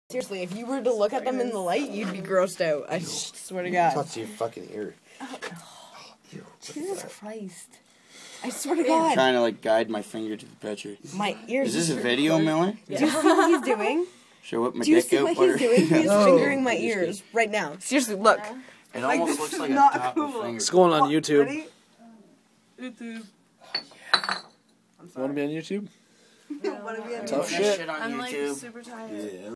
Seriously, if you were to look at them in the light, you'd be grossed out. I swear to God. Touch your fucking ear. Jesus Christ. I swear to God. I'm trying to like guide my finger to the picture. My ears. Is this a video, Miller? Do you see what he's doing? Should I whip my Do you dick see out? what he's doing? He's No. fingering my ears right now. Seriously, look. It almost looks like a not top cool. of finger. It's going on YouTube. Ready? YouTube. Want to be on YouTube? What have you Tough shit. On I'm like YouTube. super tired. Yeah.